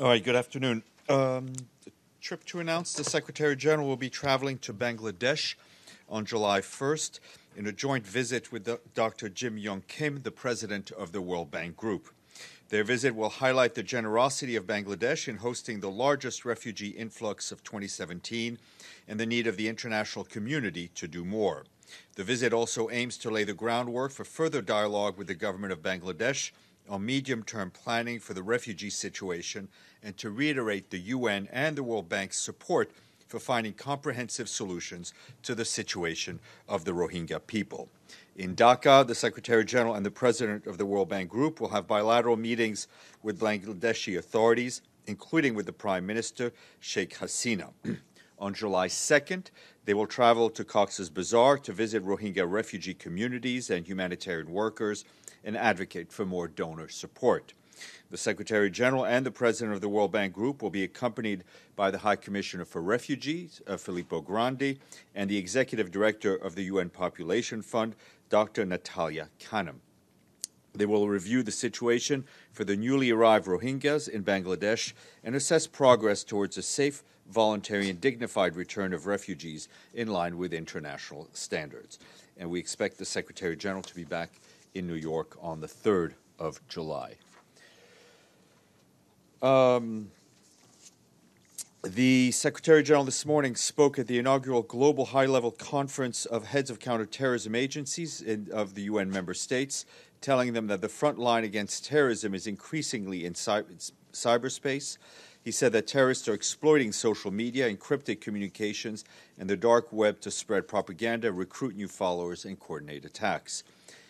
All right, good afternoon. Trip to announce the Secretary General will be traveling to Bangladesh on July 1st in a joint visit with Dr. Jim Yong Kim, the president of the World Bank Group. Their visit will highlight the generosity of Bangladesh in hosting the largest refugee influx of 2017 and the need of the international community to do more. The visit also aims to lay the groundwork for further dialogue with the government of Bangladesh on medium-term planning for the refugee situation and to reiterate the UN and the World Bank's support for finding comprehensive solutions to the situation of the Rohingya people. In Dhaka, the Secretary General and the President of the World Bank Group will have bilateral meetings with Bangladeshi authorities, including with the Prime Minister, Sheikh Hasina. On July 2nd, they will travel to Cox's Bazar to visit Rohingya refugee communities and humanitarian workers and advocate for more donor support. The Secretary General and the President of the World Bank Group will be accompanied by the High Commissioner for Refugees, Filippo Grandi, and the Executive Director of the UN Population Fund, Dr. Natalia Kanem. They will review the situation for the newly arrived Rohingyas in Bangladesh and assess progress towards a safe, voluntary, and dignified return of refugees in line with international standards. And we expect the Secretary General to be back in New York on the 3rd of July. The Secretary General this morning spoke at the inaugural global high-level conference of heads of counterterrorism agencies of the UN member states, telling them that the front line against terrorism is increasingly in cyberspace. He said that terrorists are exploiting social media, encrypted communications, and the dark web to spread propaganda, recruit new followers, and coordinate attacks.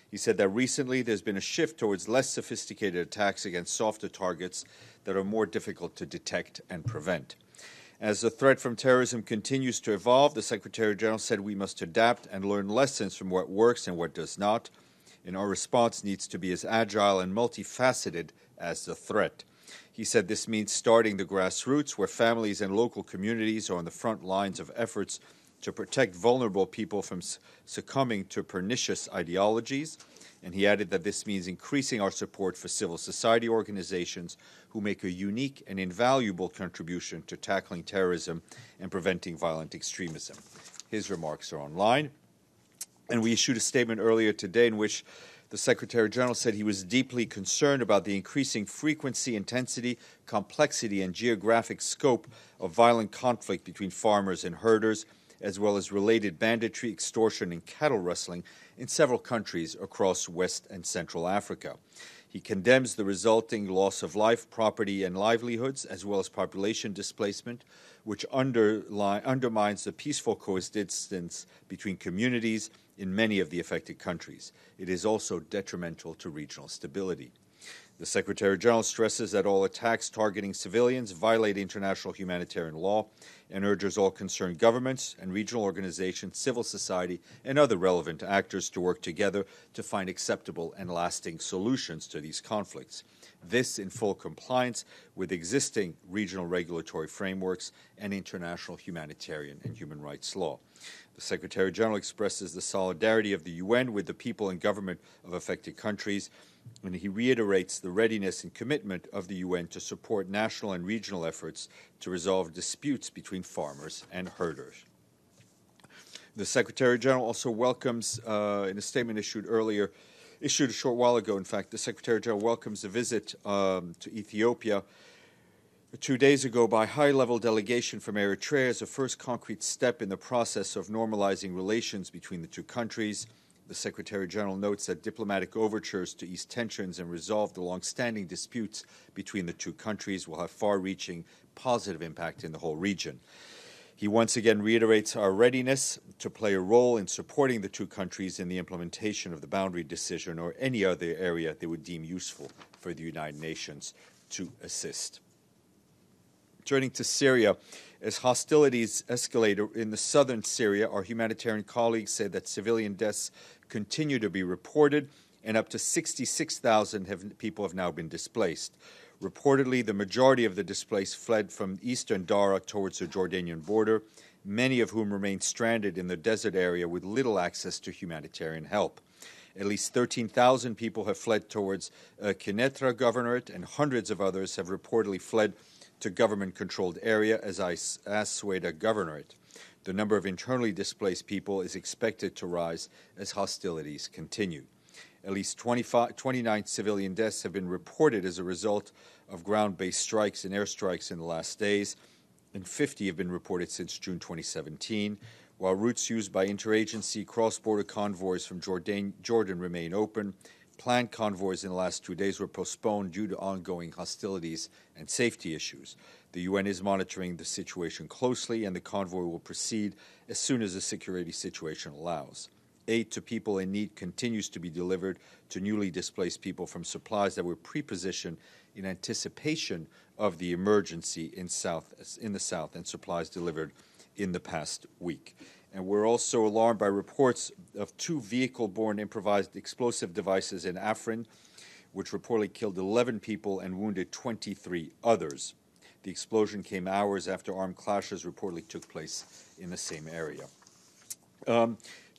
He said that recently there's been a shift towards less sophisticated attacks against softer targets that are more difficult to detect and prevent. As the threat from terrorism continues to evolve, the Secretary General said we must adapt and learn lessons from what works and what does not, and our response needs to be as agile and multifaceted as the threat. He said this means starting the grassroots, where families and local communities are on the front lines of efforts to protect vulnerable people from succumbing to pernicious ideologies. And he added that this means increasing our support for civil society organizations who make a unique and invaluable contribution to tackling terrorism and preventing violent extremism. His remarks are online. And we issued a statement earlier today in which the Secretary General said he was deeply concerned about the increasing frequency, intensity, complexity, and geographic scope of violent conflict between farmers and herders, as well as related banditry, extortion, and cattle rustling in several countries across West and Central Africa. He condemns the resulting loss of life, property, and livelihoods, as well as population displacement, which undermines the peaceful coexistence between communities in many of the affected countries. It is also detrimental to regional stability. The Secretary General stresses that all attacks targeting civilians violate international humanitarian law and urges all concerned governments and regional organizations, civil society, and other relevant actors to work together to find acceptable and lasting solutions to these conflicts. This in full compliance with existing regional regulatory frameworks and international humanitarian and human rights law. The Secretary General expresses the solidarity of the UN with the people and government of affected countries, and he reiterates the readiness and commitment of the UN to support national and regional efforts to resolve disputes between farmers and herders. The Secretary General also welcomes, in a statement issued a short while ago, in fact, the Secretary General welcomes a visit to Ethiopia 2 days ago by a high-level delegation from Eritrea as a first concrete step in the process of normalizing relations between the two countries. The Secretary General notes that diplomatic overtures to ease tensions and resolve the long-standing disputes between the two countries will have far-reaching positive impact in the whole region. He once again reiterates our readiness to play a role in supporting the two countries in the implementation of the boundary decision or any other area they would deem useful for the United Nations to assist. Turning to Syria, as hostilities escalate in the southern Syria, our humanitarian colleagues say that civilian deaths continue to be reported, and up to 66,000 people have now been displaced. Reportedly, the majority of the displaced fled from eastern Dara towards the Jordanian border, many of whom remain stranded in the desert area with little access to humanitarian help. At least 13,000 people have fled towards Quneitra Governorate, and hundreds of others have reportedly fled to government-controlled area as Asweda Governorate. The number of internally displaced people is expected to rise as hostilities continue. At least 29 civilian deaths have been reported as a result of ground-based strikes and airstrikes in the last days, and 50 have been reported since June 2017, while routes used by interagency cross-border convoys from Jordan remain open. Planned convoys in the last 2 days were postponed due to ongoing hostilities and safety issues. The UN is monitoring the situation closely, and the convoy will proceed as soon as the security situation allows. Aid to people in need continues to be delivered to newly displaced people from supplies that were pre-positioned in anticipation of the emergency in the south, and supplies delivered in the past week. And we're also alarmed by reports of 2 vehicle-borne improvised explosive devices in Afrin, which reportedly killed 11 people and wounded 23 others. The explosion came hours after armed clashes reportedly took place in the same area.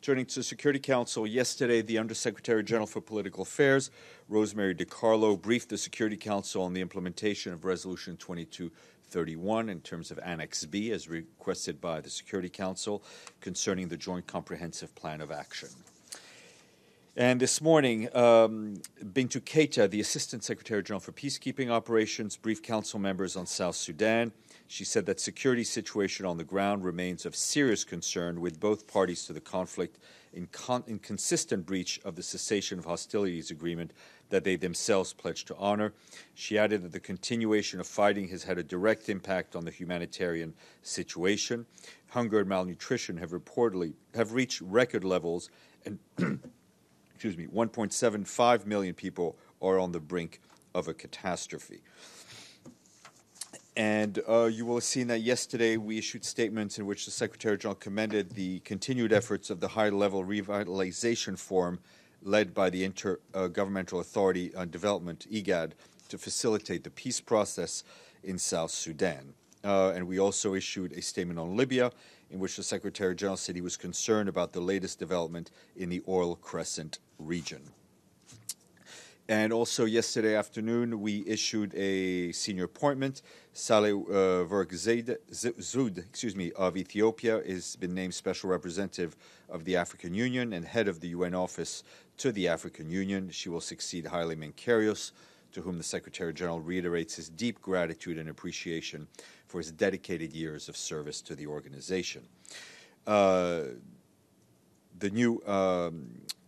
Turning to the Security Council, yesterday the Undersecretary General for Political Affairs, Rosemary DiCarlo, briefed the Security Council on the implementation of Resolution 2231 in terms of Annex B, as requested by the Security Council, concerning the Joint Comprehensive Plan of Action. And this morning, Bintu Keita, the Assistant Secretary General for Peacekeeping Operations, briefed Council members on South Sudan. She said that security situation on the ground remains of serious concern, with both parties to the conflict in consistent breach of the cessation of hostilities agreement that they themselves pledged to honor. She added that the continuation of fighting has had a direct impact on the humanitarian situation. Hunger and malnutrition have reached record levels, and 1.75 million people are on the brink of a catastrophe. And you will have seen that yesterday we issued statements in which the Secretary General commended the continued efforts of the High-Level Revitalization Forum led by the Intergovernmental Authority on Development, IGAD, to facilitate the peace process in South Sudan. And we also issued a statement on Libya in which the Secretary General said he was concerned about the latest development in the Oil Crescent region. And also yesterday afternoon, we issued a senior appointment. Saleh Zud, of Ethiopia has been named Special Representative of the African Union and head of the UN Office to the African Union. She will succeed Haile Menkerios, to whom the Secretary General reiterates his deep gratitude and appreciation for his dedicated years of service to the organization.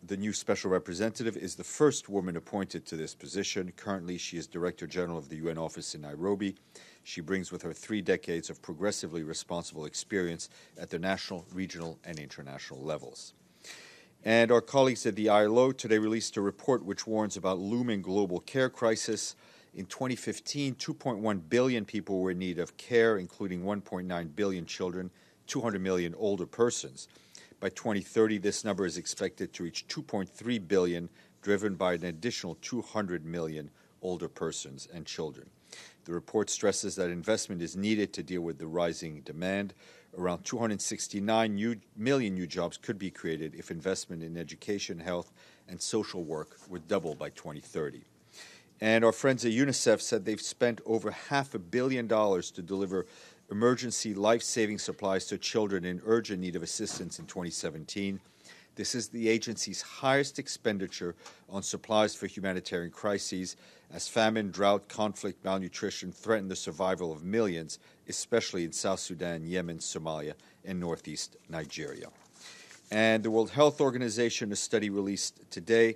The new special representative is the first woman appointed to this position. Currently, she is Director General of the UN office in Nairobi. She brings with her 3 decades of progressively responsible experience at the national, regional, and international levels. And our colleagues at the ILO today released a report which warns about looming global care crisis. In 2015, 2.1 billion people were in need of care, including 1.9 billion children, 200 million older persons. By 2030, this number is expected to reach 2.3 billion, driven by an additional 200 million older persons and children. The report stresses that investment is needed to deal with the rising demand. Around 269 million new jobs could be created if investment in education, health, and social work would double by 2030. And our friends at UNICEF said they've spent over $500 million to deliver emergency life-saving supplies to children in urgent need of assistance in 2017. This is the agency's highest expenditure on supplies for humanitarian crises, as famine, drought, conflict, malnutrition threaten the survival of millions, especially in South Sudan, Yemen, Somalia, and northeast Nigeria. And the World Health Organization, a study released today,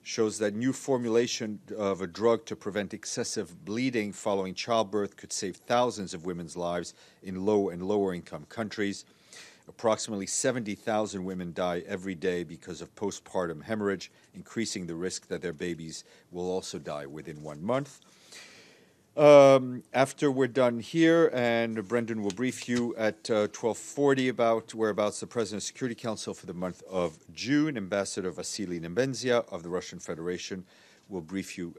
shows that new formulation of a drug to prevent excessive bleeding following childbirth could save thousands of women's lives in low and lower-income countries. Approximately 70,000 women die every day because of postpartum hemorrhage, increasing the risk that their babies will also die within 1 month. After we're done here, and Brendan will brief you at 12:40 about whereabouts the President's Security Council for the month of June, Ambassador Vasily Nebenzia of the Russian Federation will brief you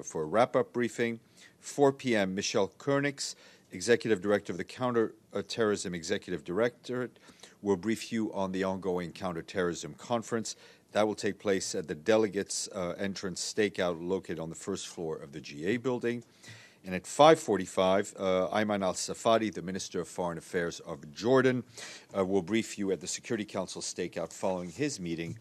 for a wrap-up briefing. 4 p.m., Michelle Koenigs, Executive Director of the Counter-terrorism Executive Directorate, will brief you on the ongoing counterterrorism conference. That will take place at the delegates' entrance stakeout located on the first floor of the GA building. And at 5:45, Ayman al-Safadi, the Minister of Foreign Affairs of Jordan, will brief you at the Security Council stakeout following his meeting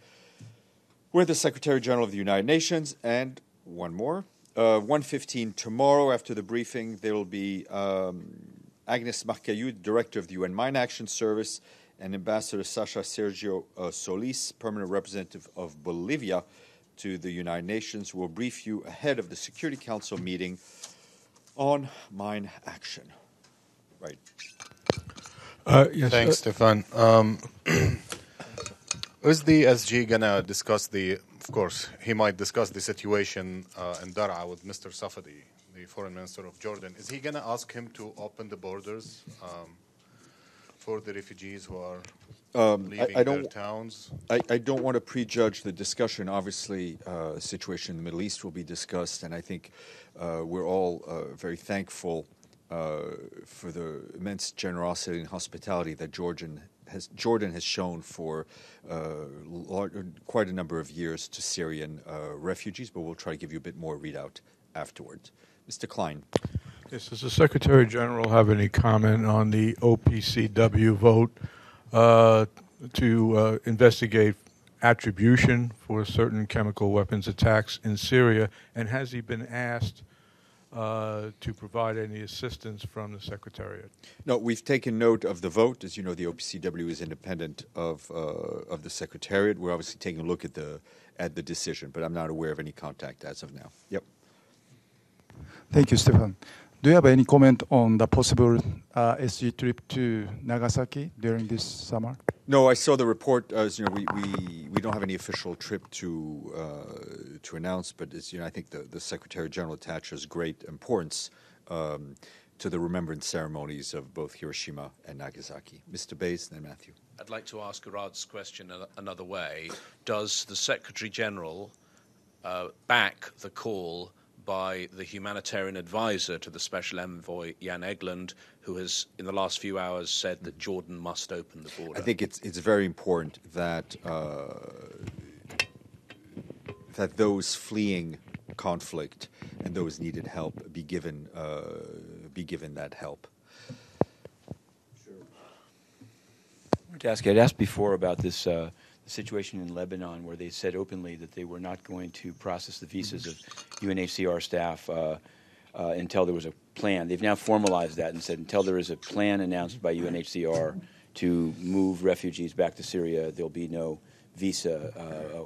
with the Secretary General of the United Nations. And one more. 1:15 tomorrow, after the briefing, there will be Agnes Marcayud, Director of the UN Mine Action Service, and Ambassador Sasha Sergio Solis, Permanent Representative of Bolivia to the United Nations, will brief you ahead of the Security Council meeting on mine action. Right. Yes, thanks, Stéphane. Is the SG going to discuss of course, he might discuss the situation in Daraa with Mr. Safadi, the Foreign Minister of Jordan. Is he going to ask him to open the borders for the refugees who are leaving their towns? I don't want to prejudge the discussion. Obviously, the situation in the Middle East will be discussed, and I think we're all very thankful for the immense generosity and hospitality that Jordan has shown for quite a number of years to Syrian refugees, but we'll try to give you a bit more readout afterwards. Mr. Klein. Yes, does the Secretary General have any comment on the OPCW vote to investigate attribution for certain chemical weapons attacks in Syria? And has he been asked to provide any assistance from the Secretariat? No, we've taken note of the vote. As you know, the OPCW is independent of the Secretariat. We're obviously taking a look at the decision, but I'm not aware of any contact as of now. Yep. Thank you, Stéphane. Do you have any comment on the possible SG trip to Nagasaki during this summer? No, I saw the report. As you know, we don't have any official trip to announce, but as you know, I think the Secretary General attaches great importance to the remembrance ceremonies of both Hiroshima and Nagasaki. Mr. Bays, then Matthew. I'd like to ask Arad's question another way. Does the Secretary General back the call by the humanitarian advisor to the Special Envoy Jan Egeland, who has, in the last few hours, said that Jordan must open the border? I think it's very important that that those fleeing conflict and those needed help be given that help. Sure. I wanted to ask you, I'd asked before about this situation in Lebanon where they said openly that they were not going to process the visas of UNHCR staff until there was a plan. They've now formalized that and said until there is a plan announced by UNHCR to move refugees back to Syria, there'll be no visa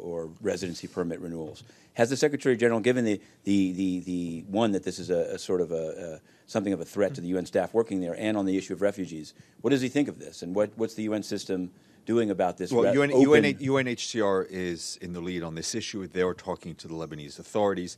or residency permit renewals. Has the Secretary General, given the one that this is a sort of something of a threat to the UN staff working there, and on the issue of refugees, what does he think of this, and what's the UN system doing about this? Well, UNHCR is in the lead on this issue. They are talking to the Lebanese authorities.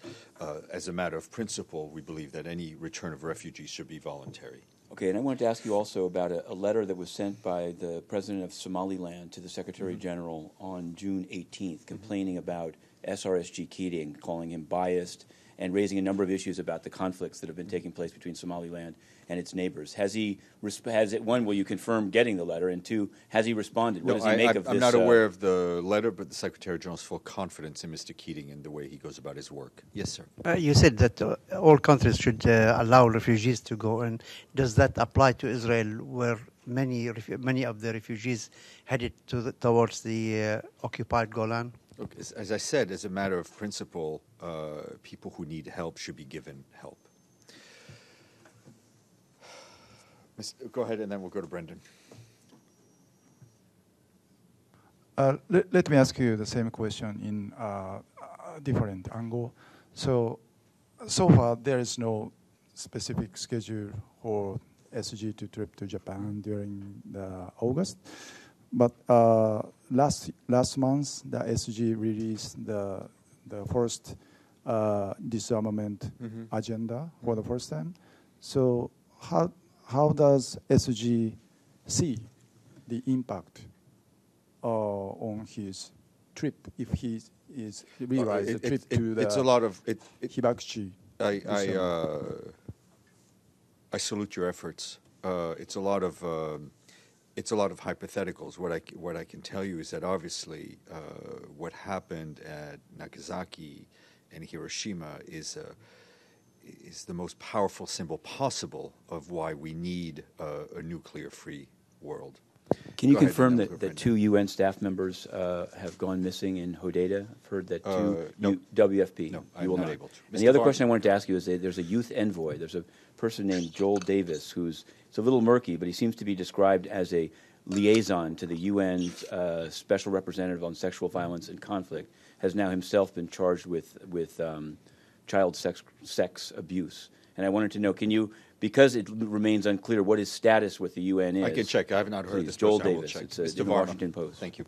As a matter of principle, we believe that any return of refugees should be voluntary. Okay, and I wanted to ask you also about a letter that was sent by the President of Somaliland to the Secretary General on June 18th, complaining about SRSG Keating, calling him biased, and raising a number of issues about the conflicts that have been taking place between Somaliland and its neighbors. One, will you confirm getting the letter? And two, has he responded? What does he make of this? I'm not aware of the letter, but the Secretary General has full confidence in Mr. Keating and the way he goes about his work. Yes, sir. You said that all countries should allow refugees to go, and does that apply to Israel, where many of the refugees headed towards the occupied Golan? Look, as I said, as a matter of principle, people who need help should be given help. Go ahead, and then we'll go to Brendan. Let me ask you the same question in a different angle. So far, there is no specific schedule for SG to trip to Japan during August. But last month, the SG released the first disarmament agenda for the first time. So how does SG see the impact on his trip if he is realized the trip to the it's a lot of Hibakuchi? I salute your efforts. It's a lot of it's a lot of hypotheticals. What I can tell you is that obviously what happened at Nagasaki and Hiroshima is the most powerful symbol possible of why we need a nuclear-free world. Can you confirm that 2 UN staff members have gone missing in Hodeidah? I've heard that no. WFP. No, you will I'm not not able to. And the other question I wanted to ask you is that there's a youth envoy. There's a person named Joel Davis who's, it's a little murky, but he seems to be described as a liaison to the UN's Special Representative on Sexual Violence and Conflict, has now himself been charged with child sex abuse. And I wanted to know, can you, because it remains unclear what his status with the UN is. I can check. I have not heard Please, this Joel person. I will Davis. check. It's in Mr. the Varna. Washington Post. Thank you.